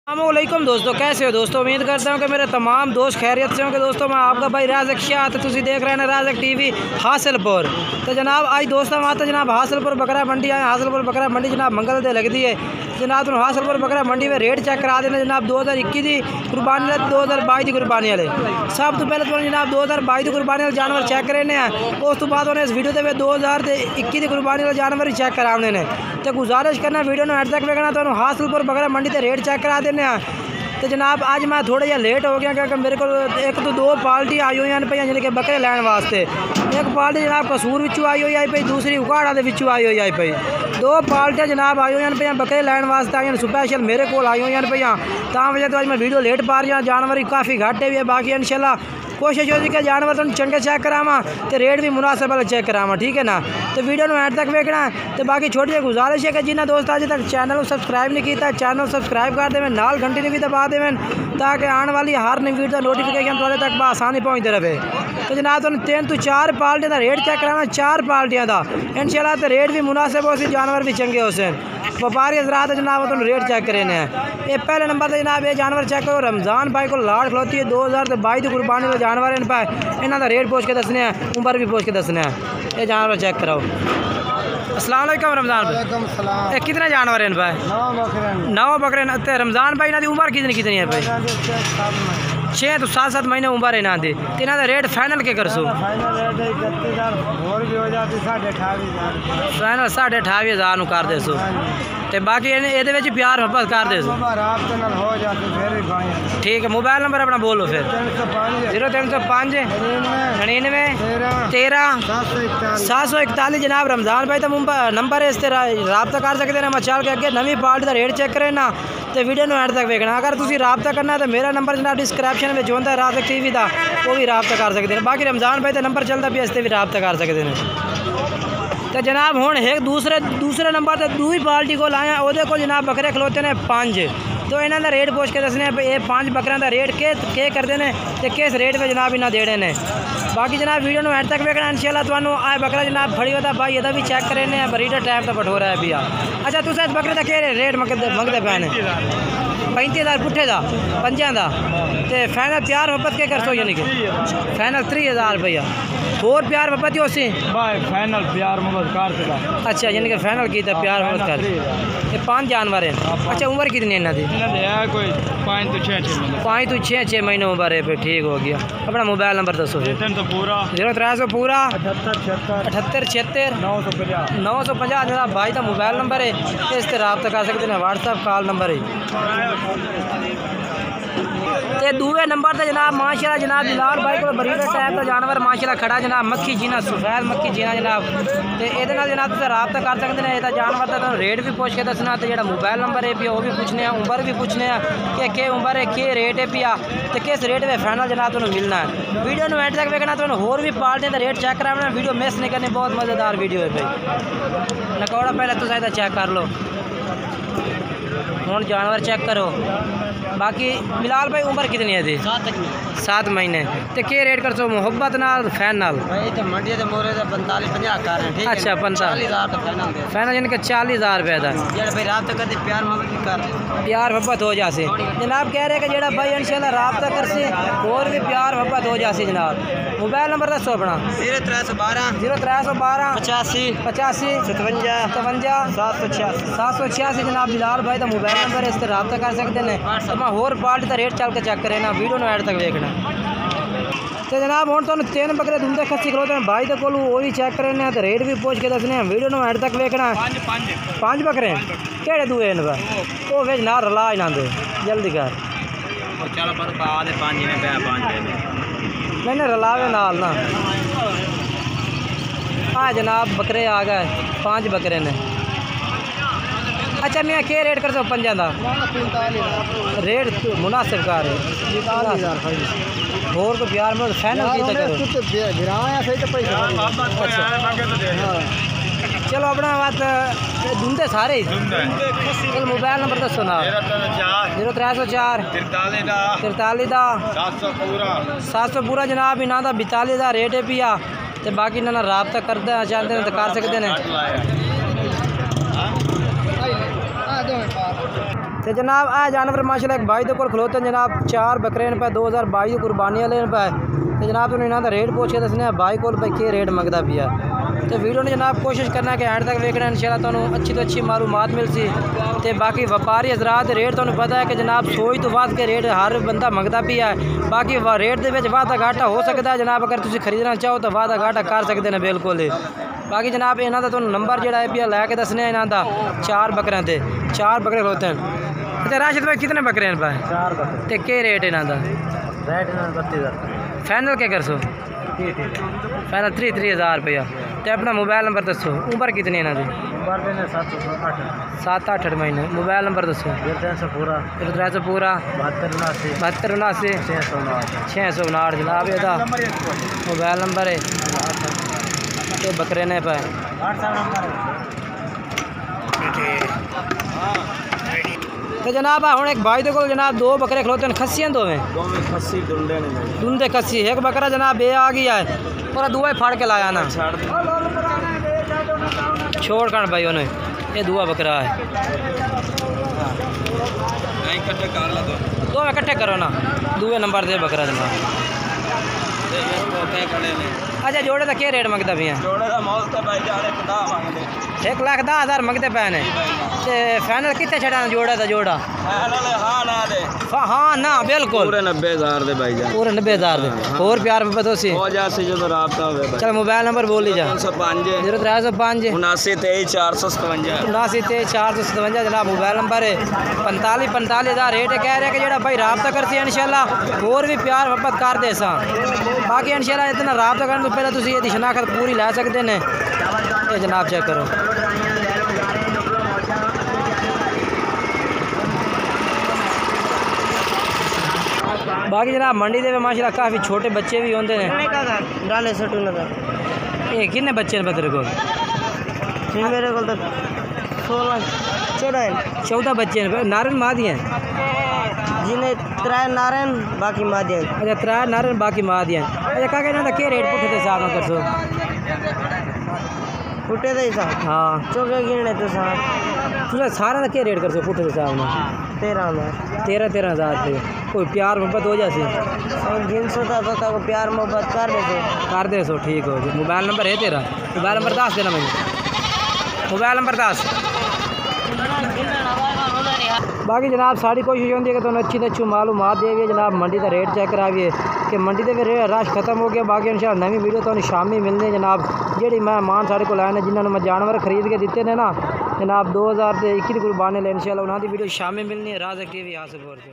अस्सलामुअलैकुम दोस्तों, कैसे हो दोस्तों। उम्मीद करता हूँ कि मेरे तमाम दोस्त खैरियत से होंगे। दोस्तों मैं आपका भाई राज़क शाह, तो तुम देख रहे हैं राज़क टीवी हासिलपुर। तो जनाब आज दोस्तों आते जनाब हासिलपुर बकरा मंडी आए। हासिलपुर बकरा मंडी जनाब मंगल दे लगती है जनाब। तुम हासिलपुर बकरा मंडी में रेट चेक करा देना जनाब। 2021 की कुर्बानी 2022 की कुर्बानी वाले सब तो पहले तो जनाब 2022 की कुर्बानी वाले जानवर चेक करने हैं। उस तो बाद उन्हें इस वीडियो में 2021 की कुर्बानी वाले जानवर ही चेक कराने ने। तो गुजारिश करना वीडियो में एंड तक देखना। तो हासिलपुर बकरा मंडी से रेट चेक करा देने। तो जनाब आज मैं थोड़ा जिहा लेट हो गया क्योंकि मेरे को एक तो दो पार्टी आई हुई हैं पे यानी कि बकरे लैन वास्ते। एक पार्टी जनाब कसूर विचू आई हुई आई पई, दूसरी उकाड़ा दे विचू आई हुई आई पई। दो पार्टियां जनाब आई हुई हैं पे बकरे लैन वास्ते आई हैं स्पैशल मेरे को आई हुई हैं पे। तां वजह तो आज मैं वीडियो लेट पा रहा। जानवर काफ़ी घट भी है। बाकी इंशाल्लाह कोशिश होती कि जानवर तुम चंगे चेक करावा तो रेट भी मुनासिब वाला चेक करावा, ठीक है ना। तो वीडियो में एंड तक देखना। तो बाकी छोटी जी गुजारिश है कि जिन्हें दोस्त अज तक चैनल को सब्सक्राइब नहीं किया चैनल सब्सक्राइब कर देवें, नाल घंटी ने भी दबा देवें ताकि आने वाली हर नई वीडियो नोटिफिकेशन थोड़े तक बसानी पहुँचते रहे। तो जनाब तुम 3 तो 4 पार्टियों का रेट चेक कराना, 4 पार्टियों का इंशाल्लाह। तो रेट भी मुनासिब हो सी, जानवर भी चंगे हो सन। व्यापारी हजरात जनाब तुम रेट चेक करने हैं। ये पहले नंबर पर जनाब ये जानवर चेक करो। रमज़ान भाई को लाड़ खलोती है 2022 की कुर्बानी वाले जानवर इन पर इन्हों का रेट पूछ के दसने हैं, उम्र भी पूछ के दसने हैं। ये जानवर चेक कराओ। अस्सलाम वालेकुम रमज़ान भाई, ये कितने जानवर हैं इन पर? 9 बकरे। रमज़ान भाई इन्हों की उम्र कितनी है भाई? 6 तो 7 महीने उम्र है इन्हों की। तो इन्हों का रेट फाइनल के कर सो? फाइनल 28,500 कर दे सो। तो बाकी ये प्यार मोहब्बत कर दे सो। ठीक है, मोबाइल नंबर अपना बोलो फिर। 0305 99 13 741 जनाब रमज़ान भाई तो नंबर है, इस तरह रब्ता कर सकते हैं। मैं चल के अगे नवी पार्टी का रेट चेक करें ना। तो वीडियो में एंड तक देखना। अगर तुम रब्ता करना है तो मेरा नंबर जनाब डिस्क्रिप्शन में होता है राज़क टीवी का, वो भी रब्ता कर सकते हैं। बाकी रमज़ान भाई तो नंबर चलता भी, इस भी रब्ता कर सकते हैं। तो जनाब हूँ एक दूसरे नंबर से दूसरी पार्टी को लाए वो को जनाब बकरे खलोते हैं 5। तो इन्हों का रेट पूछ के दसने ये 5 बकरों का रेट के करते हैं तो किस रेट में जनाब इन्हें देने ने। बाकी जनाब वीडियो में एंड तक देखना इंशाल्लाह। तो आ बकरा जनाब फड़ी होता भाई ये भी चेक करें ब्रीडर टाइप का बटोरा है भैया। अच्छा तुम इस बकरे का क्या रेट मंगते पे ने? 35,000 पुट्ठे का 5 का। तो फाइनल प्यार मोहब्बत के कर सो यानी कि फाइनल 30,000 रुपया और प्यार मोहब्बत ही उसी फाइनल प्यार मोहब्बत कर। अच्छा यानी कि फाइनल की प्यार मोहब्बत कर। ये 5 जानवर हैं। अच्छा उम्र कितनी है इन्हों की? कोई 5 तो 6 महीने उम्र है। फिर ठीक हो गया। अपना मोबाइल नंबर दसो फिर। 0300 पूरा 78 76 950 जनाब भाई का मोबाइल नंबर है। इस तरह रब्ता कर सकते हैं, व्हाट्सएप कॉल नंबर है। ते दूसरे नंबर से जनाब माशाल्लाह जनाब बिलाल भाई को बरीडर टाइप का जानवर माशाल्लाह खड़ा जनाब मक्खी जीना सफेद मक्खी जीना जनाब। तो ये जनाब तुम रब्ता कर सकते हैं। यह जानवर का रेट भी पूछ के दसना। तो जो मोबाइल नंबर है पिया वो भी पूछने, उम्र भी पूछने कि उम्र है कि रेट है पिया तो किस रेट में फाइनल जनाब तुम्हें मिलना है। वीडियो में एंड तक देखना। तो होर भी पार्टी का रेट चेक कराना। वीडियो मिस नहीं करनी, बहुत मज़ेदार वीडियो है भाई। नकौड़ा पहले तो शायद चेक कर लो। हूँ जानवर चेक करो। बाकी बिलाल भाई उम्र कितनी है थी? 7 महीने। तो क्या रेट कर सो मोहब्बत नाल फैन नाल? मंडी से मोरे 45-50 कर रहे हैं। अच्छा 45,000 फाइनल यानी कि 40,000 रुपये का प्यार मोहब्बत हो जासी जनाब। कह रहे कि जो भाई इंशाल्लाह रब्ता कर सी और भी प्यार मोहब्बत हो जासी जनाब। मोबाइल नंबर दसो अपना। 0312 85 57 786 जनाब बिलाल भाई का मोबाइल नंबर है। इस तरह रब्ता कर सकते हैं। तो मैं होर पार्टी का रेट चल के चेक करें ना, वीडियो में एंड तक देखना। तो जनाब हूँ तुम 3 बकरे धुंधे खस्सी खलोते हैं भाई को वो भी चेक करें तो रेट भी पूछ के दसने। वीडियो में एंड तक देखना। 5 बकरे केड़े दुए इन वो वेज ना रला इन्हों दे जल्दी कर मैंने रलावे नाल ना। हाँ जनाब बकरे आ गए 5 बकरे ने। अच्छा मैं क्या रेट कर सो 5 का रेट मुनासिब का और तो प्यार में फाइनल की चलो अपना बात धुंधे सारे। चलो मोबाइल नंबर दसो ना। 0304 43 700 पूरा जनाब। इन्हों का 42,000 रेट है पिया। तो बाकी इन्होंने रब्ता करते चाहते हैं तो कर सकते हैं। तो जनाब आ जानवर माशाल्लाह एक भाई को खलोते हैं जनाब 4 बकरे पे 2022 कुर्बानी वाले पे। तो जनाब तुम इन्हों का रेट पूछ के दसने भाई को भाई के रेट मंगता पिया। तो वीडियो ने जनाब कोशिश करना कि एंड तक वेखना इंशाल्लाह तुहानू अच्छी तो अच्छी मालूमात मिल सी। तो बाकी व्यापारी हजरात रेट तुहानू पता है कि जनाब सोच तो बाद के रेट हर बंदा मंगता पिया है। बाकी रेट के वाधा घाटा हो सकता है जनाब, अगर तुम खरीदना चाहो तो वाधा घाटा कर सकते हैं बिल्कुल ही। बाकी जनाब इन्हों का तुहानू नंबर जोड़ा है पिया लैके दसने इन्हों का 4 बकरियां थे 4 बकरे खलोते हैं। अच्छा राशिद भाई कितने बकरे हैं पाए? 4 बकरे। तो क्या रेट इन्हों का? रेट 32,000 फाइनल क्या कर सो? फाइनल 33,000 रुपया। तो अपना मोबाइल नंबर दसो। उम्र कितनी है इन्हों की? 7-8 महीने। मोबाइल नंबर दसो। 300 पूरा 72 659 जनाब यदा मोबाइल नंबर है। तो बकरे ने पाए तो जनाब हूँ एक भाई को जनाब 2 बकरे खलोते हैं खस्सियाँ दोवें खस्सी दुंदे खस्सी। एक बकरा जनाब बे आ गया है पूरा दुआ फाड़ के लाया ना छोड़ कर भाई उन्हें। ये दुआ बकरा है दो इकट्ठे करो ना दुए नंबर दे बकरा जनाब। अच्छा जोड़े का क्या रेट मंगता भैया? 1,10,000 मंगते पे ने। फाइनल कितने छड़ा जोड़ा था जोड़ा? हाँ ना बिल्कुल पूरे 90,000 दे भाई जान। पूरे 90,000 दे और प्यार में पतो सी हो जा से जो राब्ता होवे भाई। चल मोबाइल नंबर बोल लीजा। 305 0305 79 79 457 जनाब मोबाइल नंबर है। 45,000 रेट कह रहे कि जो भाई राब्ता करती है इंशाल्लाह और भी प्यार मोहब्बत कर दे सा। बाकी इंशाल्लाह इतना राब्ता करने तो पहले तुम ये शनाख्त पूरी लै सकते हैं। ये जनाब चेक करो बाकी जनाब मंडी दे माशाल्लाह काफ़ी छोटे बच्चे भी होंगे ने। ये कितने बच्चे हैं तेरे को? मेरे को 14 बच्चे हैं। नारन मादी हैं जिन्हें 3 नारन बाकी मादियां। अच्छा 3 नारन बाकी मादियां। अच्छा क्या कहना क्या रेट पुठे के हिसाब में कर सो? फुटे दे हिसाब हाँ चौके गिनने तो तुझे सारा का क्या रेट कर सो पुठे के हिसाब में? 13,000 रुपये। कोई प्यार मोहब्बत हो जाती गिन सो था तो प्यार मोहब्बत कर दे सो ठीक हो जी। मोबाइल नंबर है तेरा? मोबाइल नंबर 10 देना मुझे। Mobile number 10। बाकी जनाब सारी कोशिश होती है कि तुम अच्छी तो अच्छी मालूमात देवी जनाब मंडी का रेट चेक कराइए कि मंडी के रश खत्म हो गया। बाकी इंशाल्लाह नवी वीडियो तो शामी मिलने जनाब जी मेहमान साढ़े को आए जिन्होंने मैं जानवर खरीद के दिते ने ना जनाब 2021 कुर्बानी ले इंशाल्लाह उन्होंने वीडियो शामी मिलनी है। राज़ TV हासिलपुर से।